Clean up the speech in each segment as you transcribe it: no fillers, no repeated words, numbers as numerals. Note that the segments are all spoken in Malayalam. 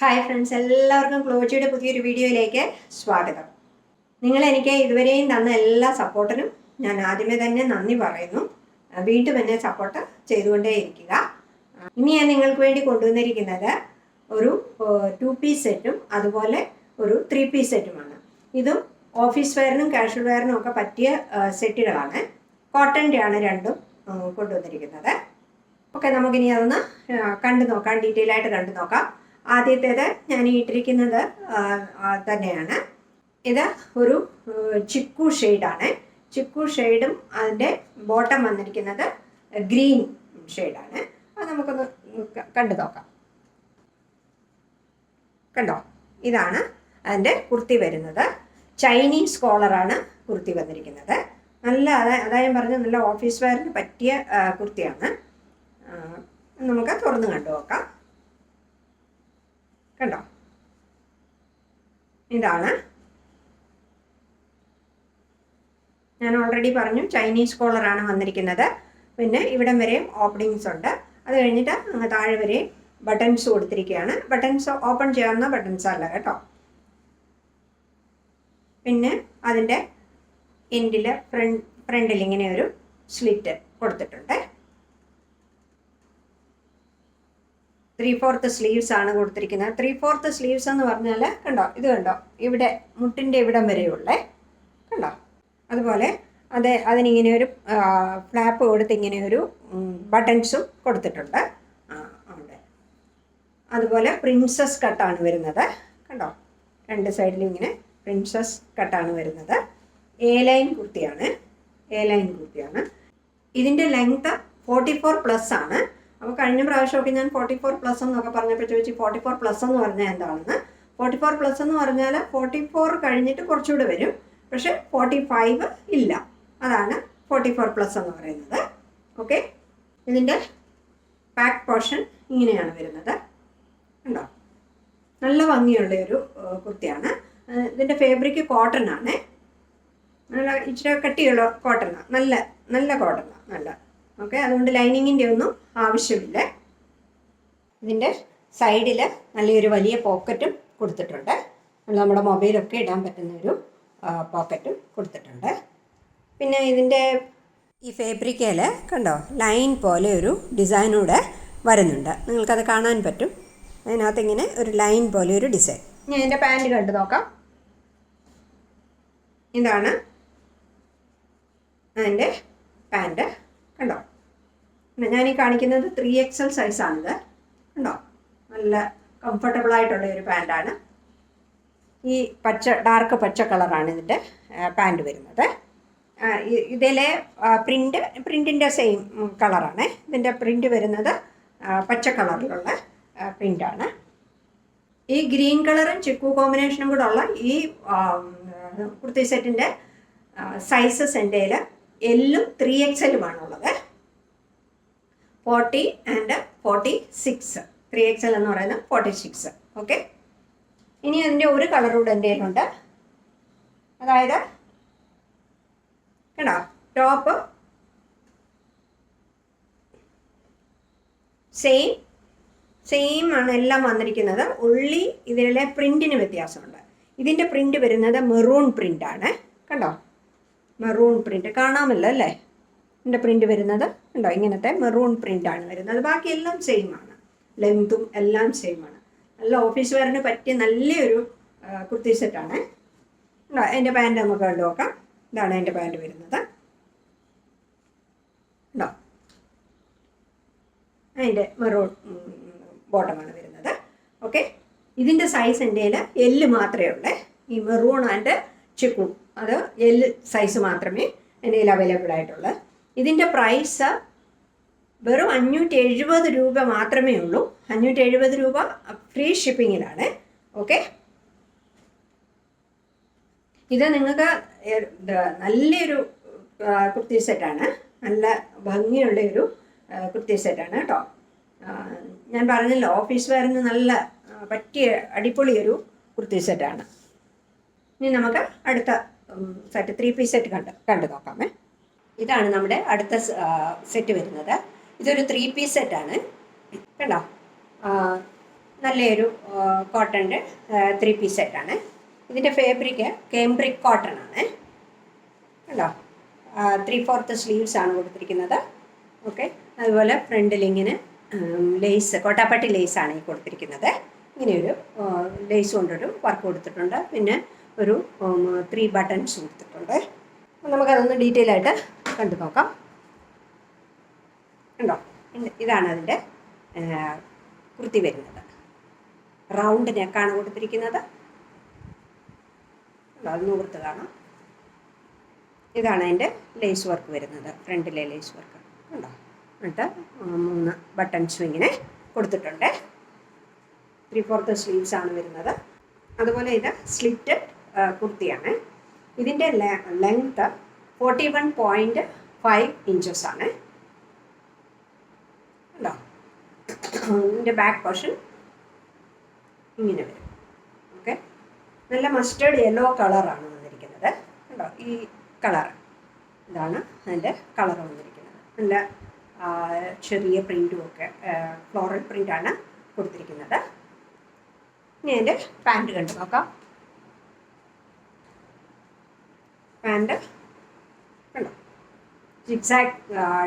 ഹായ് ഫ്രണ്ട്സ്, എല്ലാവർക്കും ക്ലോജിയുടെ പുതിയൊരു വീഡിയോയിലേക്ക് സ്വാഗതം. നിങ്ങൾ എനിക്ക് ഇതുവരെയും തന്ന എല്ലാ സപ്പോർട്ടിനും ഞാൻ ആദ്യമേ തന്നെ നന്ദി പറയുന്നു. വീണ്ടും എന്നെ സപ്പോർട്ട് ചെയ്തുകൊണ്ടേയിരിക്കുക. ഇനി ഞാൻ നിങ്ങൾക്ക് വേണ്ടി കൊണ്ടുവന്നിരിക്കുന്നത് ഒരു 2 പീസ് സെറ്റും അതുപോലെ ഒരു 3 പീസ് സെറ്റുമാണ്. ഇതും ഓഫീസ് വെയറിനും കാഷ്വൽ വെയറിനും ഒക്കെ പറ്റിയ സെറ്റുകളാണ്. കോട്ടൻ്റെ ആണ് രണ്ടും കൊണ്ടുവന്നിരിക്കുന്നത്. ഓക്കെ, നമുക്കിനി അതൊന്ന് കണ്ടു നോക്കാം, ഡീറ്റെയിൽ ആയിട്ട് കണ്ടു നോക്കാം. ആദ്യത്തേത് ഞാൻ ഇട്ടിരിക്കുന്നത് തന്നെയാണ്. ഇത് ഒരു ചിക്കു ഷെയ്ഡാണ്. ചിക്കു ഷെയ്ഡും അതിൻ്റെ ബോട്ടം വന്നിരിക്കുന്നത് ഗ്രീൻ ഷെയ്ഡാണ്. അത് നമുക്കൊന്ന് കണ്ടു നോക്കാം. കണ്ടോ, ഇതാണ് അതിൻ്റെ കുർത്തി വരുന്നത്. ചൈനീസ് കോളറാണ് കുർത്തി വന്നിരിക്കുന്നത്. നല്ല അതായത് പറഞ്ഞ നല്ല ഓഫീസ് വെയറിന് പറ്റിയ കുർത്തിയാണ്. നമുക്ക് തുറന്ന് കണ്ടു നോക്കാം. കണ്ടോ, ഇതാണ്. ഞാൻ ഓൾറെഡി പറഞ്ഞു ചൈനീസ് കോളറാണ് വന്നിരിക്കുന്നത്. പിന്നെ ഇവിടം വരെയും ഓപ്പണിങ്സ് ഉണ്ട്. അത് കഴിഞ്ഞിട്ട് അങ്ങ് താഴെ വരെയും ബട്ടൺസ് കൊടുത്തിരിക്കുകയാണ്. ബട്ടൺസ് ഓപ്പൺ ചെയ്യാവുന്ന ബട്ടൺസ് അല്ല പിന്നെ അതിൻ്റെ എൻഡിൽ ഫ്രണ്ടിൽ ഇങ്ങനെ ഒരു സ്ലിറ്റ് കൊടുത്തിട്ടുണ്ട്. 3/4 സ്ലീവ്സ് ആണ് കൊടുത്തിരിക്കുന്നത്. 3/4 സ്ലീവ്സ് എന്ന് പറഞ്ഞാൽ കണ്ടോ, ഇത് കണ്ടോ, ഇവിടെ മുട്ടിൻ്റെ ഇവിടം വരെയുള്ളേ, കണ്ടോ. അതുപോലെ അതിനിങ്ങനെ ഒരു ഫ്ലാപ്പ് കൊടുത്ത് ഇങ്ങനെ ഒരു ബട്ടൺസും കൊടുത്തിട്ടുണ്ട് അവിടെ. അതുപോലെ പ്രിൻസസ് കട്ടാണ് വരുന്നത്. കണ്ടോ, രണ്ട് സൈഡിലും ഇങ്ങനെ പ്രിൻസസ് കട്ടാണ് വരുന്നത്. എ ലൈൻ കുർത്തിയാണ്. ഇതിൻ്റെ ലെങ്ത്ത് 44+ ആണ്. അപ്പോൾ കഴിഞ്ഞ പ്രാവശ്യമൊക്കെ ഞാൻ 44+ എന്നൊക്കെ പറഞ്ഞപ്പോൾ ചോദിച്ചു 44+ എന്ന് പറഞ്ഞാൽ എന്താണെന്ന്. 44+ എന്ന് പറഞ്ഞാൽ 44 കഴിഞ്ഞിട്ട് കുറച്ചുകൂടെ വരും, പക്ഷേ 45 ഇല്ല. അതാണ് 44+ എന്ന് പറയുന്നത്. ഓക്കെ, ഇതിൻ്റെ ബാക്ക് പോർഷൻ ഇങ്ങനെയാണ് വരുന്നത്. ഉണ്ടോ, നല്ല ഭംഗിയുള്ള ഒരു കുർത്തിയാണ്. ഇതിൻ്റെ ഫാബ്രിക് കോട്ടൺ ആണ്. നല്ല ഇച്ചിരി കട്ടിയുള്ള കോട്ടണാണ്. നല്ല കോട്ടണാണ്, നല്ല. ഓക്കെ, അതുകൊണ്ട് ലൈനിങ്ങിൻ്റെ ഒന്നും ആവശ്യമില്ല. ഇതിൻ്റെ സൈഡിൽ നല്ലൊരു വലിയ പോക്കറ്റും കൊടുത്തിട്ടുണ്ട്. നമ്മുടെ മൊബൈലൊക്കെ ഇടാൻ പറ്റുന്നൊരു പോക്കറ്റും കൊടുത്തിട്ടുണ്ട്. പിന്നെ ഇതിൻ്റെ ഈ ഫാബ്രിക്കയിൽ കണ്ടോ, ലൈൻ പോലെ ഒരു ഡിസൈനൂടെ വരുന്നുണ്ട്. നിങ്ങൾക്കത് കാണാൻ പറ്റും. അതിനകത്ത് ഇങ്ങനെ ഒരു ലൈൻ പോലെ ഒരു ഡിസൈൻ. ഞാൻ ഇതിൻ്റെ പാൻറ് കണ്ടു നോക്കാം. ഇതാണ് അതിൻ്റെ പാൻറ്. കണ്ടോ, ഞാനീ കാണിക്കുന്നത് 3XL സൈസാണിത്. കണ്ടോ, നല്ല കംഫർട്ടബിൾ ആയിട്ടുള്ള ഒരു പാൻറ്റാണ്. ഈ ഡാർക്ക് പച്ച കളറാണ് ഇതിൻ്റെ പാൻറ് വരുന്നത്. ഇതിലെ പ്രിൻറ്റിൻ്റെ സെയിം കളറാണ്. ഇതിൻ്റെ പ്രിൻറ്റ് വരുന്നത് പച്ച കളറിലുള്ള പ്രിൻ്റാണ്. ഈ ഗ്രീൻ കളറും ചിക്കു കോമ്പിനേഷനും കൂടെ ഉള്ള ഈ കുർത്തി സെറ്റിൻ്റെ സൈസസ് എൻ്റെ കയ്യിൽ എല്ലും 3XLുമാണുള്ളത്. 40 and 46. 3XL എന്ന് പറയുന്നത് 46. ഓക്കെ, ഇനി അതിൻ്റെ ഒരു കളർ കൂടെ എൻ്റെ കയ്യിലുണ്ട്. അതായത് കേട്ടോ, ടോപ്പ് സെയിം ആണ് എല്ലാം വന്നിരിക്കുന്നത്. ഉള്ളി ഇതിലെ പ്രിൻറ്റിന് വ്യത്യാസമുണ്ട്. ഇതിൻ്റെ പ്രിൻ്റ് വരുന്നത് മെറൂൺ പ്രിൻ്റാണ്. കണ്ടോ, മെറൂൺ പ്രിൻ്റ് കാണാമല്ലോ അല്ലേ. ഇതിൻ്റെ പ്രിൻ്റ് വരുന്നത് ഉണ്ടോ, ഇങ്ങനത്തെ മെറൂൺ പ്രിൻ്റാണ് വരുന്നത്. ബാക്കിയെല്ലാം സെയിം ആണ്, ലെങ്തും എല്ലാം സെയിം ആണ്. നല്ല ഓഫീസ് വെയറിന് പറ്റിയ നല്ലൊരു കുർത്തി സെറ്റാണ്. ഉണ്ടോ, അതിൻ്റെ പാൻറ് നമുക്ക് കണ്ടു നോക്കാം. ഇതാണ് അതിൻ്റെ പാൻറ് വരുന്നത്. ഉണ്ടോ, അതിൻ്റെ മെറൂൺ ബോട്ടമാണ് വരുന്നത്. ഓക്കെ, ഇതിൻ്റെ സൈസ് എൻ്റെ കയ്യിൽ എല്ല് മാത്രമേ ഉള്ളൂ. ഈ മെറൂൺ ആൻഡ് ചിക്കു അത് എല്ല് സൈസ് മാത്രമേ എൻ്റെ കയ്യിൽ അവൈലബിൾ ആയിട്ടുള്ളൂ. ഇതിൻ്റെ പ്രൈസ് വെറും 570 രൂപ മാത്രമേ ഉള്ളൂ. 570 രൂപ ഫ്രീ ഷിപ്പിങ്ങിലാണ്. ഓക്കെ, ഇത് നിങ്ങൾക്ക് നല്ലൊരു കുർത്തി സെറ്റാണ്. നല്ല ഭംഗിയുള്ളൊരു കുർത്തി സെറ്റാണ് കേട്ടോ. ഞാൻ പറഞ്ഞല്ലോ, ഓഫീസ് വെയറിന് നല്ല പറ്റിയ അടിപൊളി ഒരു കുർത്തി സെറ്റാണ്. ഇനി നമുക്ക് അടുത്ത സെറ്റ് 3 പീസ് സെറ്റ് കണ്ടു നോക്കാമേ. ഇതാണ് നമ്മുടെ അടുത്ത സെറ്റ് വരുന്നത്. ഇതൊരു 3 പീസ് സെറ്റാണ്. കണ്ടോ, നല്ലൊരു കോട്ടൻ്റെ 3 പീസ് സെറ്റാണ്. ഇതിൻ്റെ ഫാബ്രിക് കേംബ്രിക് കോട്ടൺ ആണ് കേട്ടോ. 3/4 സ്ലീവ്സ് ആണ് കൊടുത്തിരിക്കുന്നത്. ഓക്കെ, അതുപോലെ ഫ്രണ്ടിൽ ഇങ്ങനെ ലേസ്, കോട്ടാപ്പട്ടി ലേസാണ് ഈ കൊടുത്തിരിക്കുന്നത്. ഇങ്ങനെയൊരു ലേസ് കൊണ്ടൊരു വർക്ക് കൊടുത്തിട്ടുണ്ട്. പിന്നെ ഒരു 3 ബട്ടൺസ് കൊടുത്തിട്ടുണ്ട്. നമുക്കതൊന്ന് ഡീറ്റെയിൽ ആയിട്ട് കണ്ടു നോക്കാം. ഉണ്ടോ, ഇതാണ് അതിൻ്റെ കുർത്തി വരുന്നത്. റൗണ്ട് നെക്കാണ് കൊടുത്തിരിക്കുന്നത്. അത് നൂർത്ത് കാണാം. ഇതാണ് അതിൻ്റെ ലേസ് വർക്ക് വരുന്നത്, ഫ്രണ്ടിലെ ലേസ് വർക്ക് ഉണ്ടോ. എന്നിട്ട് 3 ബട്ടൺസും ഇങ്ങനെ കൊടുത്തിട്ടുണ്ട്. 3/4 സ്ലീവ്സ് ആണ് വരുന്നത്. അതുപോലെ ഇത് സ്ലിറ്റ് കുർത്തിയാണ്. ഇതിൻ്റെ ലെങ്ത്ത് 41.5 ഇഞ്ചസ് ആണ് ഉണ്ടോ. ഇതിൻ്റെ ബാക്ക് പോർഷൻ ഇങ്ങനെ വരും. ഓക്കെ, നല്ല മസ്റ്റേർഡ് യെല്ലോ കളറാണ് വന്നിരിക്കുന്നത് ഉണ്ടോ. ഈ കളർ ഇതാണ് അതിൻ്റെ കളർ വന്നിരിക്കുന്നത്. നല്ല ചെറിയ പ്രിൻറ്റും ഒക്കെ ഫ്ലോറൽ പ്രിൻ്റാണ് കൊടുത്തിരിക്കുന്നത്. ഇനി അതിൻ്റെ പാൻറ്റ് കണ്ടു നോക്കാം. പാൻറ്റ് കണ്ടോ, സിക്സാക്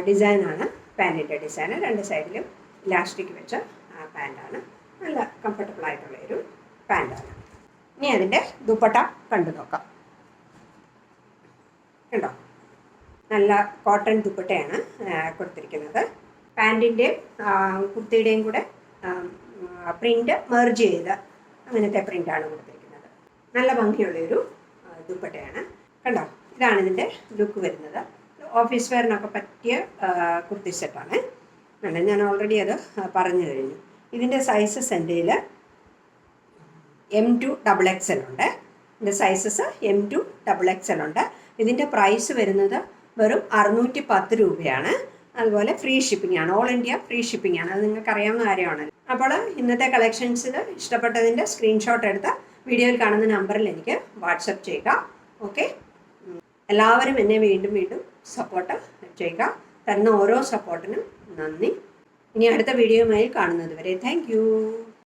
ഡിസൈനാണ് പാൻറ്റിൻ്റെ ഡിസൈൻ. 2 സൈഡിലും ഇലാസ്റ്റിക് വെച്ച പാൻറ്റാണ്. നല്ല കംഫർട്ടബിൾ ആയിട്ടുള്ളൊരു പാൻറ്റാണ്. ഇനി അതിൻ്റെ ദുപ്പട്ട കണ്ടു നോക്കാം. കണ്ടോ, നല്ല കോട്ടൺ ദുപ്പട്ടയാണ് കൊടുത്തിരിക്കുന്നത്. പാൻറ്റിൻ്റെയും കുർത്തിയുടെയും കൂടെ പ്രിൻ്റ് മെർജ് ചെയ്ത അങ്ങനത്തെ പ്രിൻ്റാണ് കൊടുത്തിരിക്കുന്നത്. നല്ല ഭംഗിയുള്ളൊരു ദുപ്പട്ടയാണ് കണ്ടോ. ഇതാണ് ഇതിൻ്റെ ലുക്ക് വരുന്നത്. ഓഫീസ് വെയറിനൊക്കെ പറ്റിയ കുർത്തി സെറ്റാണ്. ഞാൻ ഓൾറെഡി അത് പറഞ്ഞു കഴിഞ്ഞു. ഇതിൻ്റെ സൈസസ് എൻ്റെ കയ്യിൽ M2 XXL ഉണ്ട്. ഇതിൻ്റെ സൈസസ് M2 XXL ഉണ്ട്. ഇതിൻ്റെ പ്രൈസ് വരുന്നത് വെറും 610 രൂപയാണ്. അതുപോലെ ഫ്രീ ഷിപ്പിംഗ് ആണ്, ഓൾ ഇന്ത്യ ഫ്രീ ഷിപ്പിംഗ് ആണ്. അത് നിങ്ങൾക്ക് അറിയാവുന്ന കാര്യമാണ്. അപ്പോൾ ഇന്നത്തെ കളക്ഷൻസിൽ ഇഷ്ടപ്പെട്ടതിൻ്റെ സ്ക്രീൻഷോട്ട് എടുത്ത് വീഡിയോയിൽ കാണുന്ന നമ്പറിൽ എനിക്ക് വാട്സപ്പ് ചെയ്യുക. ഓക്കെ, എല്ലാവരും എന്നെ വീണ്ടും സപ്പോർട്ട് ചെയ്യുക. തരുന്ന ഓരോ സപ്പോർട്ടിനും നന്ദി. ഇനി അടുത്ത വീഡിയോയുമായി കാണുന്നത് വരെ താങ്ക് യു.